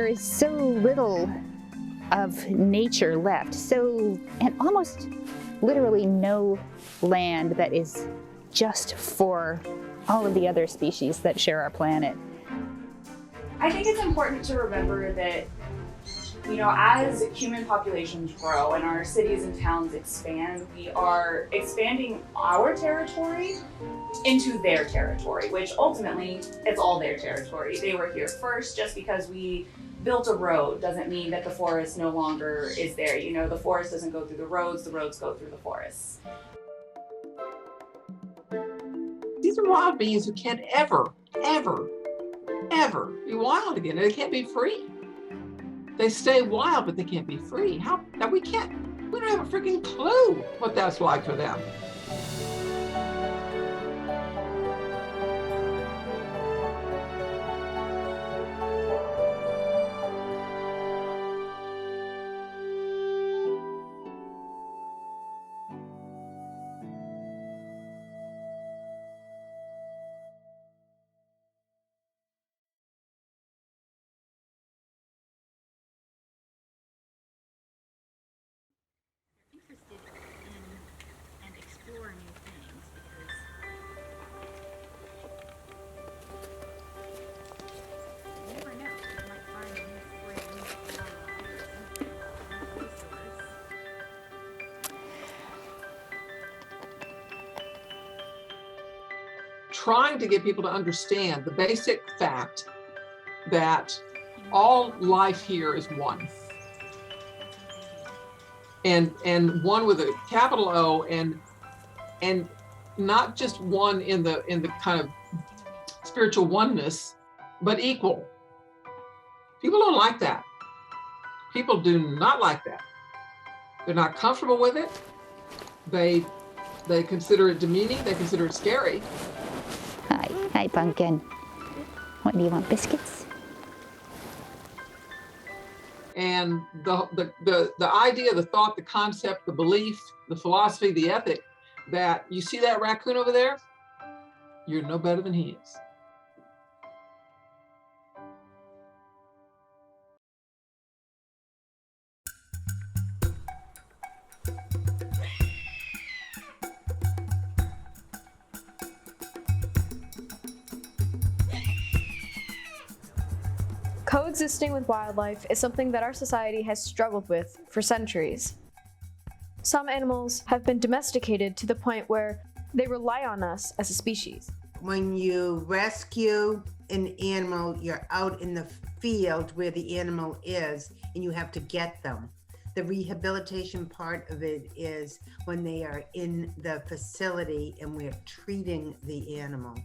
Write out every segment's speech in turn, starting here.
there is so little of nature left, and almost literally no land that is just for all of the other species that share our planet. I think it's important to remember that, as human populations grow and our cities and towns expand, we are expanding our territory into their territory, which ultimately is all their territory. They were here first. Just because we built a road doesn't mean that the forest no longer is there. The forest doesn't go through the roads go through the forests. These are wild beings who can't ever be wild again. They can't be free. They stay wild, but they can't be free. How? Now we don't have a freaking clue what that's like for them. Trying to get people to understand the basic fact that all life here is one. And one with a capital O, and not just one in the kind of spiritual oneness, but equal. People don't like that. People do not like that. They're not comfortable with it. They consider it demeaning. They consider it scary. Hi, Pumpkin. What do you want, biscuits? And the idea, the thought, the concept, the belief, the philosophy, the ethic, that you see that raccoon over there, you're no better than he is. Coexisting with wildlife is something that our society has struggled with for centuries. Some animals have been domesticated to the point where they rely on us as a species. When you rescue an animal, you're out in the field where the animal is, and you have to get them. The rehabilitation part of it is when they are in the facility and we're treating the animal.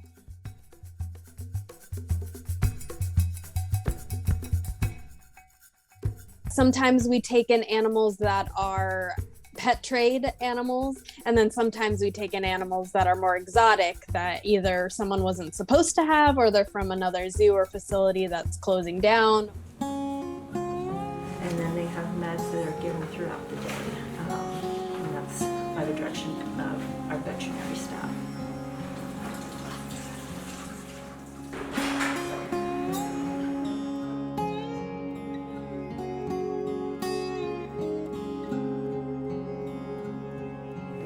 Sometimes we take in animals that are pet trade animals, and then sometimes we take in animals that are more exotic, that either someone wasn't supposed to have, or they're from another zoo or facility that's closing down. And then they have meds that are given throughout the day, and that's by the direction of our veterinary staff.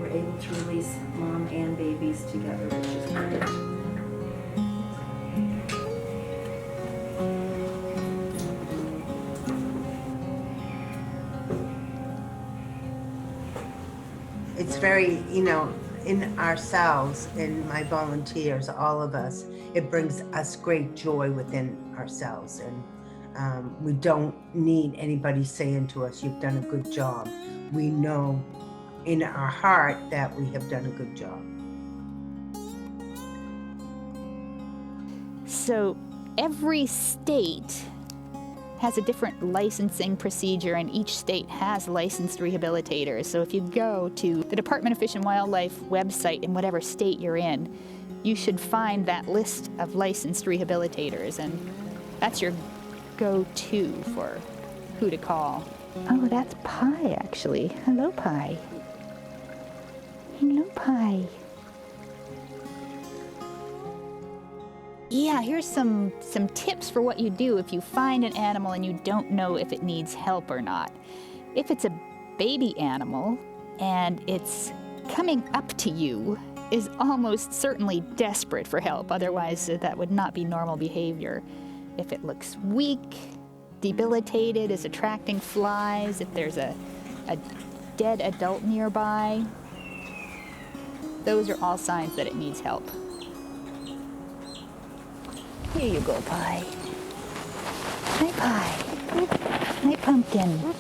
Able to release mom and babies together, which is great. It's very, in ourselves, in my volunteers, all of us, it brings us great joy within ourselves. And we don't need anybody saying to us, you've done a good job. We know in our heart that we have done a good job. So every state has a different licensing procedure, and each state has licensed rehabilitators. So if you go to the Department of Fish and Wildlife website in whatever state you're in, you should find that list of licensed rehabilitators, and that's your go-to for who to call. Oh, that's Pi, actually. Hello, Pi. Hello, Pi. yeah, here's some tips for what you do if you find an animal and you don't know if it needs help or not. If it's a baby animal and it's coming up to you, is almost certainly desperate for help, otherwise that would not be normal behavior. If it looks weak, debilitated, is attracting flies, if there's a dead adult nearby, those are all signs that it needs help. Here you go, Pie. Hi, Pie. Hi, Pumpkin.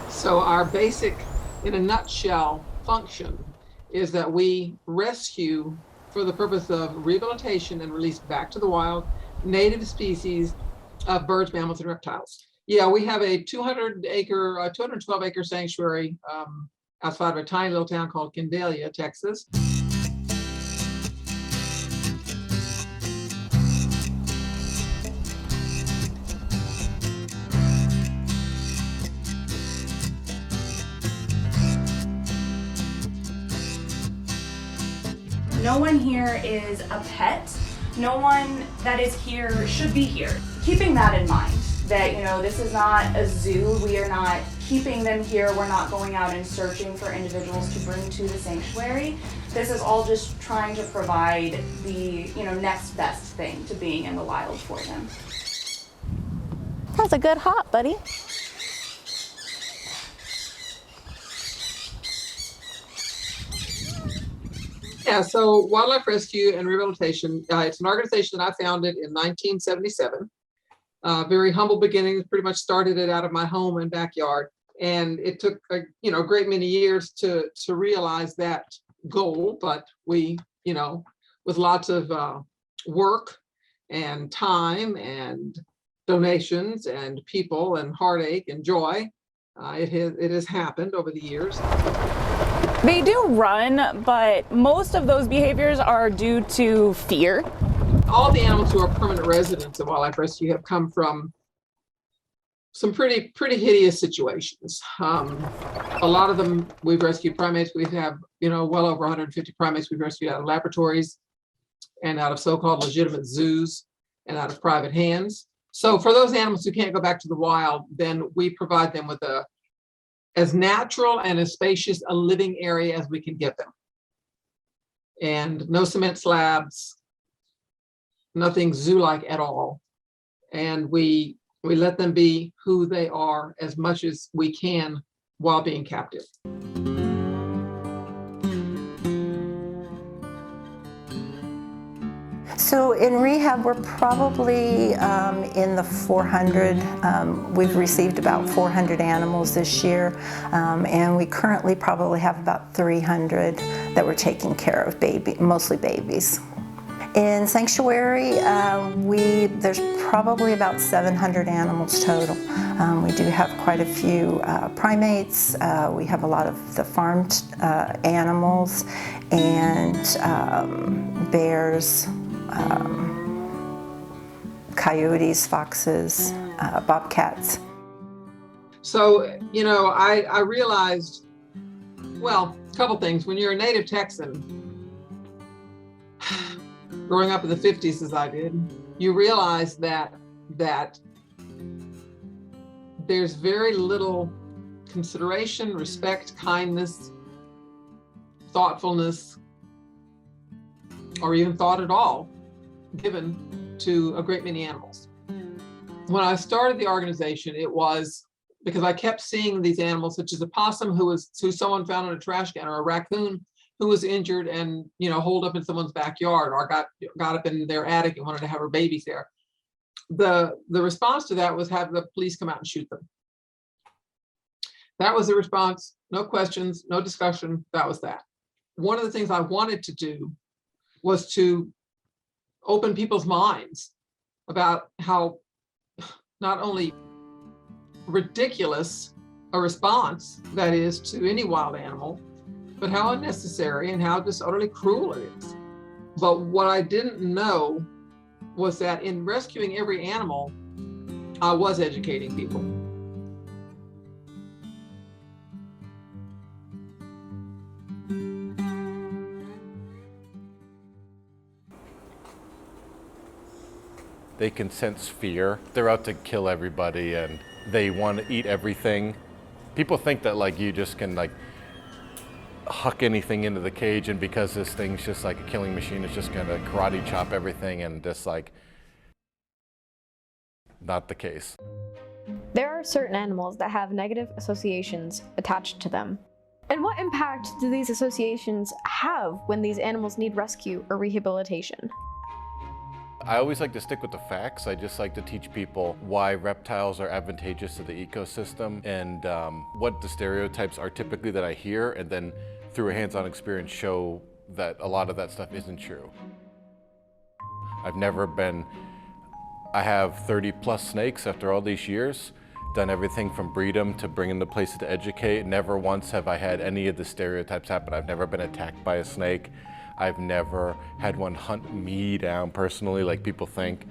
So our basic, in a nutshell, function is that we rescue for the purpose of rehabilitation and release back to the wild native species of birds, mammals, and reptiles. Yeah, we have a 212 acre sanctuary outside of a tiny little town called Kendalia, Texas. No one here is a pet. No one that is here should be here. Keeping that in mind, that, you know, this is not a zoo. We are not keeping them here. We're not going out and searching for individuals to bring to the sanctuary. This is all just trying to provide the, you know, next best thing to being in the wild for them. That's a good hop, buddy. Yeah, so Wildlife Rescue and Rehabilitation, it's an organization that I founded in 1977. Very humble beginnings, pretty much started it out of my home and backyard. And it took a great many years to realize that goal, but we, with lots of work and time and donations and people and heartache and joy, it has happened over the years. They do run, but most of those behaviors are due to fear. All the animals who are permanent residents of Wildlife Rescue have come from some pretty hideous situations. A lot of them, we've rescued primates. We have, well over 150 primates we've rescued out of laboratories and out of so-called legitimate zoos and out of private hands. So for those animals who can't go back to the wild, then we provide them with as natural and as spacious a living area as we can give them. And no cement slabs, nothing zoo-like at all. And we let them be who they are as much as we can while being captive. So in rehab, we're probably in the 400. We've received about 400 animals this year, and we currently probably have about 300 that we're taking care of, mostly babies. In Sanctuary, there's probably about 700 animals total. We do have quite a few primates. We have a lot of the farmed animals and bears, coyotes, foxes, bobcats. So, I realized, well, a couple things. When you're a native Texan, growing up in the 50s as I did, you realize that there's very little consideration, respect, kindness, thoughtfulness, or even thought at all given to a great many animals. When I started the organization, it was because I kept seeing these animals, such as a possum who someone found in a trash can, or a raccoon who was injured and holed up in someone's backyard, or got up in their attic and wanted to have her babies there. The response to that was have the police come out and shoot them. That was the response. No questions, no discussion. That was that. One of the things I wanted to do was to open people's minds about how not only ridiculous a response, that is, to any wild animal, but how unnecessary and how just utterly cruel it is. But what I didn't know was that in rescuing every animal, I was educating people. They can sense fear. They're out to kill everybody and they want to eat everything. People think that like you just can like huck anything into the cage, and because this thing's just like a killing machine, it's just gonna karate chop everything, and just like, not the case. There are certain animals that have negative associations attached to them. And what impact do these associations have when these animals need rescue or rehabilitation? I always like to stick with the facts. I just like to teach people why reptiles are advantageous to the ecosystem and what the stereotypes are typically that I hear, and then through a hands-on experience show that a lot of that stuff isn't true. I have 30 plus snakes after all these years, done everything from breed them to bring them to places to educate. Never once have I had any of the stereotypes happen. I've never been attacked by a snake. I've never had one hunt me down personally like people think.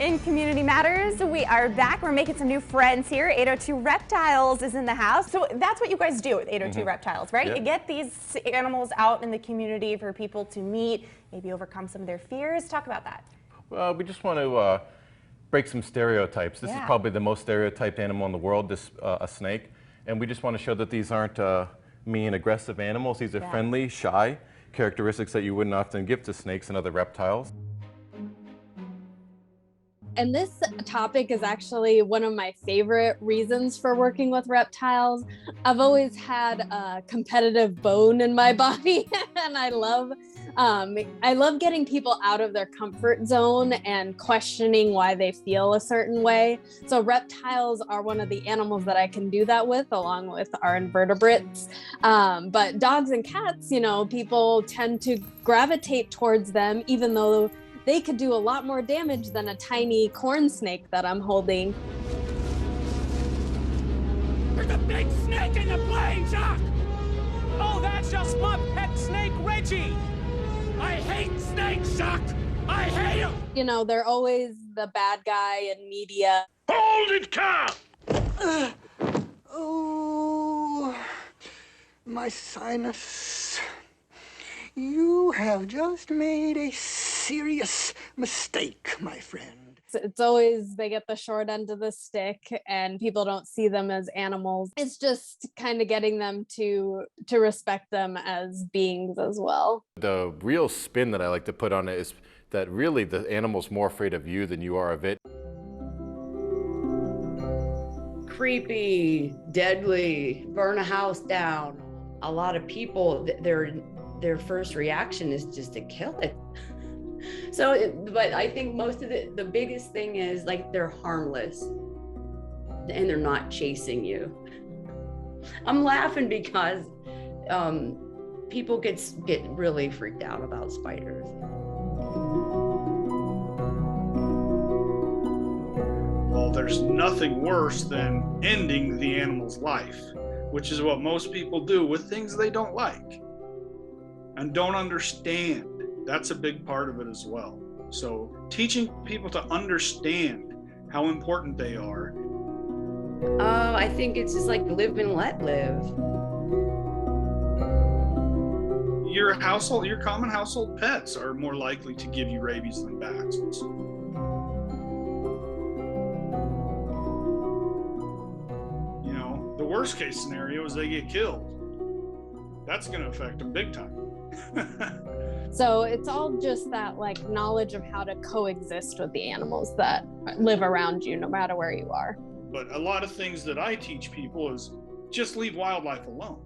In Community Matters, we are back. We're making some new friends here. 802 Reptiles is in the house. So that's what you guys do with 802 Reptiles, right? Yep. You get these animals out in the community for people to meet, maybe overcome some of their fears. Talk about that. Well, we just want to break some stereotypes. This is probably the most stereotyped animal in the world, a snake. And we just want to show that these aren't mean, aggressive animals. These are friendly, shy, characteristics that you wouldn't often give to snakes and other reptiles. And this topic is actually one of my favorite reasons for working with reptiles. I've always had a competitive bone in my body, and I love getting people out of their comfort zone and questioning why they feel a certain way. So reptiles are one of the animals that I can do that with, along with our invertebrates. But dogs and cats, you know, people tend to gravitate towards them, even though they could do a lot more damage than a tiny corn snake that I'm holding. There's a big snake in the plane, Chuck! Oh, that's just my pet snake, Reggie! I hate snakes, Chuck! I hate them! You know, they're always the bad guy in media. Hold it, Cap! Oh, my sinus. You have just made a serious mistake, my friend. It's always they get the short end of the stick and people don't see them as animals. It's just kind of getting them to respect them as beings as well. The real spin that I like to put on it is that really the animal's more afraid of you than you are of it. Creepy, deadly, burn a house down. A lot of people, their first reaction is just to kill it. So, but I think most of the biggest thing is like they're harmless and they're not chasing you. I'm laughing because people get really freaked out about spiders. Well, there's nothing worse than ending the animal's life, which is what most people do with things they don't like and don't understand. That's a big part of it as well. So teaching people to understand how important they are. I think it's just like live and let live. Your common household pets are more likely to give you rabies than bats. You know, the worst case scenario is they get killed. That's going to affect them big time. So it's all just that like knowledge of how to coexist with the animals that live around you, no matter where you are. But a lot of things that I teach people is just leave wildlife alone.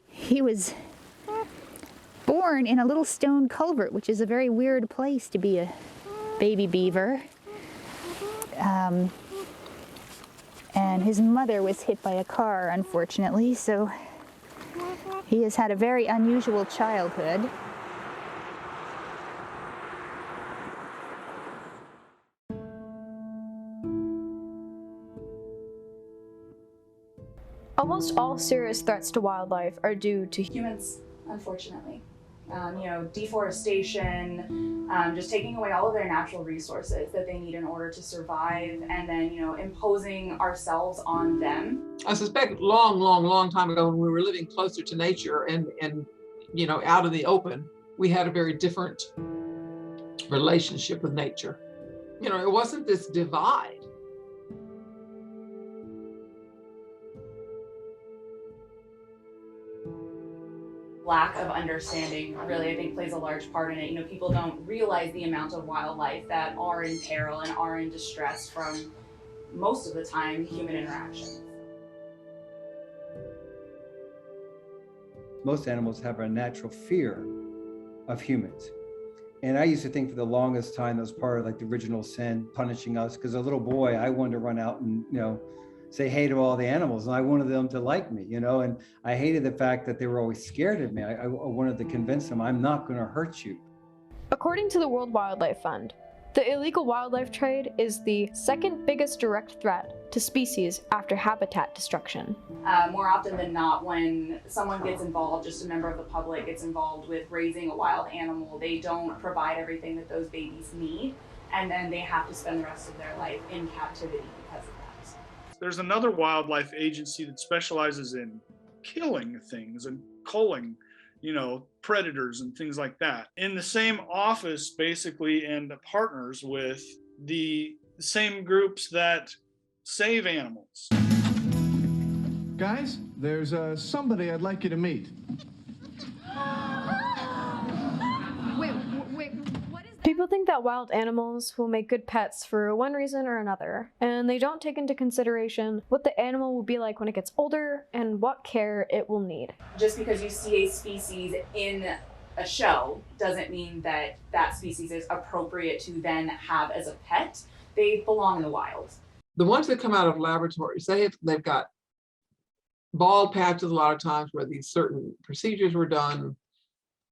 He was born in a little stone culvert, which is a very weird place to be a baby beaver. And his mother was hit by a car, unfortunately, so he has had a very unusual childhood. Almost all serious threats to wildlife are due to humans, unfortunately. Deforestation, just taking away all of their natural resources that they need in order to survive, and then, imposing ourselves on them. I suspect long time ago when we were living closer to nature and out in the open, we had a very different relationship with nature. It wasn't this divide. Lack of understanding really, I think, plays a large part in it. People don't realize the amount of wildlife that are in peril and are in distress from, most of the time, human interactions. Most animals have a natural fear of humans. And I used to think for the longest time that was part of the original sin, punishing us. Because as a little boy, I wanted to run out and, say hey to all the animals. And I wanted them to like me, and I hated the fact that they were always scared of me. I wanted to convince them I'm not going to hurt you. According to the World Wildlife Fund, the illegal wildlife trade is the second biggest direct threat to species after habitat destruction. More often than not, when someone gets involved, just a member of the public gets involved with raising a wild animal, they don't provide everything that those babies need, and then they have to spend the rest of their life in captivity because of that. There's another wildlife agency that specializes in killing things and culling, predators and things like that. In the same office, basically, and partners with the same groups that save animals. Guys, there's somebody I'd like you to meet. People think that wild animals will make good pets for one reason or another, and they don't take into consideration what the animal will be like when it gets older and what care it will need. Just because you see a species in a show doesn't mean that that species is appropriate to then have as a pet. They belong in the wild. The ones that come out of laboratories, they've got bald patches a lot of times where these certain procedures were done.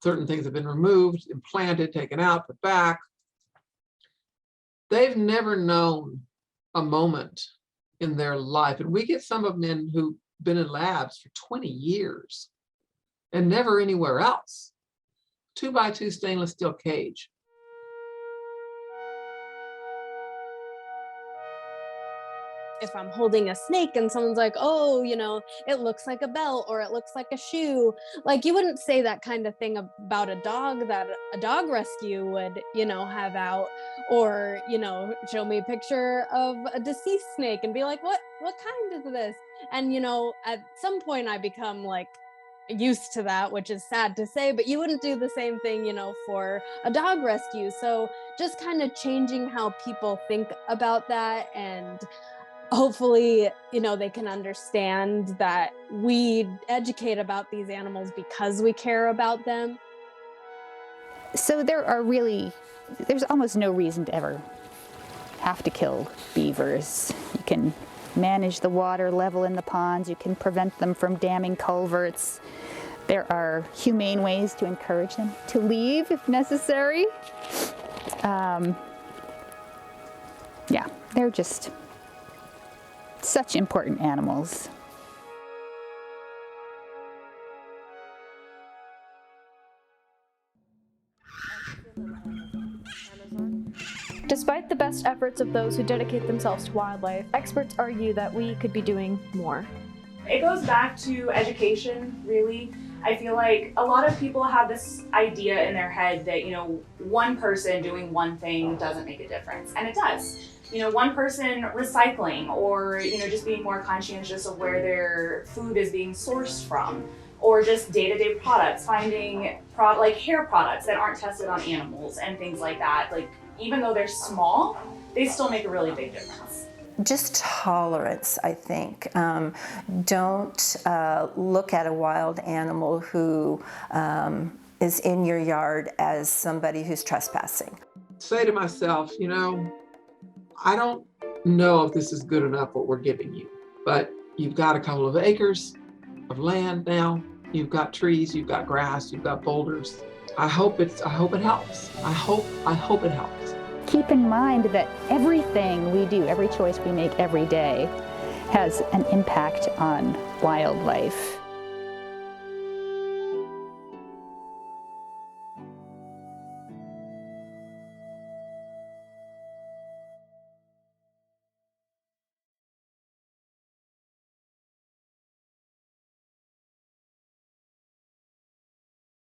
Certain things have been removed, implanted, taken out, put back. They've never known a moment in their life. And we get some of them who've been in labs for 20 years and never anywhere else. 2x2 stainless steel cage. If I'm holding a snake and someone's like, oh, it looks like a belt or it looks like a shoe, you wouldn't say that kind of thing about a dog that a dog rescue would, have out, or, show me a picture of a deceased snake and be like, what kind is this? And, at some point I become used to that, which is sad to say, but you wouldn't do the same thing, for a dog rescue. So just kind of changing how people think about that, and hopefully, they can understand that we educate about these animals because we care about them. So there's almost no reason to ever have to kill beavers. You can manage the water level in the ponds, you can prevent them from damming culverts. There are humane ways to encourage them to leave if necessary. They're just such important animals. Despite the best efforts of those who dedicate themselves to wildlife, experts argue that we could be doing more. It goes back to education, really. I feel like a lot of people have this idea in their head that, one person doing one thing doesn't make a difference, and it does. One person recycling, or, just being more conscientious of where their food is being sourced from, or just day-to-day products, finding hair products that aren't tested on animals and things like that. Even though they're small, they still make a really big difference. Just tolerance, I think. Don't look at a wild animal who is in your yard as somebody who's trespassing. Say to myself, I don't know if this is good enough what we're giving you, but you've got a couple of acres of land now. You've got trees, you've got grass, you've got boulders. I hope it helps. I hope it helps. Keep in mind that everything we do, every choice we make every day, has an impact on wildlife.